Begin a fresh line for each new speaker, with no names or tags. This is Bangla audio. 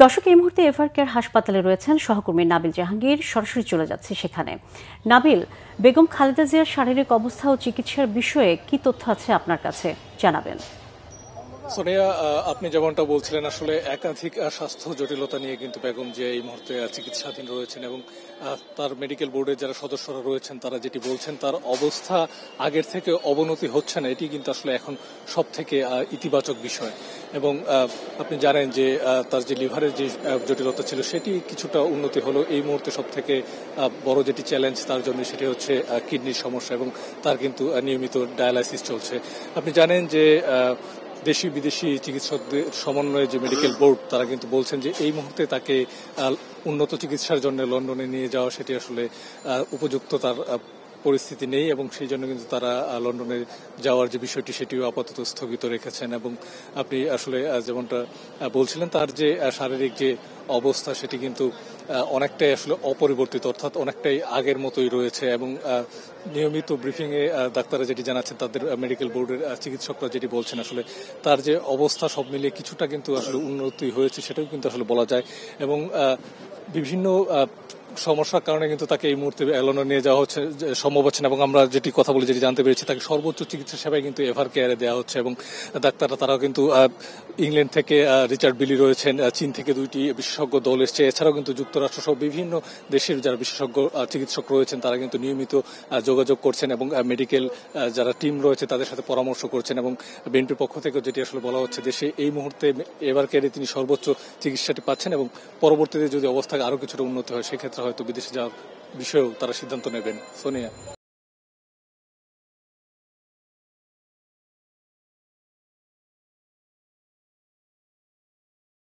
দর্শক, এই মুহূর্তে এভারকেয়ার হাসপাতালে রয়েছেন সহকর্মী নাবিল জাহাঙ্গীর। সরাসরি চলে যাচ্ছে সেখানে। নাবিল, বেগম খালেদা জিয়ার শারীরিক অবস্থা ও চিকিৎসার বিষয়ে কি তথ্য আছে আপনার কাছে, জানাবেন।
সোনিয়া, আপনি যেমনটা বলছিলেন, আসলে একাধিক স্বাস্থ্য জটিলতা নিয়ে কিন্তু বেগম জিয়া এই মুহূর্তে চিকিৎসাধীন রয়েছেন এবং তার মেডিকেল বোর্ডের যারা সদস্যরা রয়েছেন তারা যেটি বলছেন, তার অবস্থা আগের থেকে অবনতি হচ্ছে না। এটি কিন্তু আসলে এখন সব থেকে ইতিবাচক বিষয়। এবং আপনি জানেন যে তার যে লিভারের যে জটিলতা ছিল সেটি কিছুটা উন্নতি হলো। এই মুহূর্তে সব থেকে বড় যেটি চ্যালেঞ্জ তার জন্য সেটি হচ্ছে কিডনির সমস্যা এবং তার কিন্তু নিয়মিত ডায়ালাইসিস চলছে। আপনি জানেন যে দেশি বিদেশি চিকিৎসকদের সমন্বয়ে যে মেডিকেল বোর্ড তারা কিন্তু বলছেন যে এই মুহূর্তে তাকে উন্নত চিকিৎসার জন্য লন্ডনে নিয়ে যাওয়া সেটি আসলে উপযুক্ত তার পরিস্থিতি নেই এবং সেই জন্য কিন্তু তারা লন্ডনে যাওয়ার যে বিষয়টি সেটিও আপাতত স্থগিত রেখেছেন। এবং আপনি আসলে যেমনটা বলছিলেন, তার যে শারীরিক যে অবস্থা সেটি কিন্তু অনেকটাই আসলে অপরিবর্তিত, অর্থাৎ অনেকটাই আগের মতোই রয়েছে। এবং নিয়মিত ব্রিফিংয়ে ডাক্তাররা যেটি জানাচ্ছেন, তাদের মেডিকেল বোর্ডের চিকিৎসকরা যেটি বলছেন, আসলে তার যে অবস্থা সব মিলিয়ে কিছুটা কিন্তু আসলে উন্নতি হয়েছে সেটাও কিন্তু আসলে বলা যায়। এবং বিভিন্ন সমস্যার কারণে কিন্তু তাকে এই মুহূর্তে লন্ডনে নিয়ে যাওয়া হচ্ছে সম্ভব হচ্ছে না। এবং আমরা যেটি কথা বলে যেটি জানতে পেরেছি, তাকে সর্বোচ্চ চিকিৎসা সেবাই কিন্তু এভারকেয়ারে দেওয়া হচ্ছে। এবং ডাক্তাররা তারাও কিন্তু ইংল্যান্ড থেকে রিচার্ড বিলি রয়েছেন, চীন থেকে 2টি বিশেষজ্ঞ দল এসছে, এছাড়াও কিন্তু যুক্তরাষ্ট্র সহ বিভিন্ন দেশের যারা বিশেষজ্ঞ চিকিৎসক রয়েছেন তারা কিন্তু নিয়মিত যোগাযোগ করছেন এবং মেডিকেল যারা টিম রয়েছে তাদের সাথে পরামর্শ করছেন। এবং বিএনপির পক্ষ থেকে যেটি আসলে বলা হচ্ছে, দেশে এই মুহূর্তে এভারকেয়ারে তিনি সর্বোচ্চ চিকিৎসাটি পাচ্ছেন এবং পরবর্তীতে যদি অবস্থা আরো কিছুটা উন্নতি হয় সেক্ষেত্রে হয়তো বিদেশে যাওয়ার বিষয়েও তারা সিদ্ধান্ত নেবেন। সোনিয়া।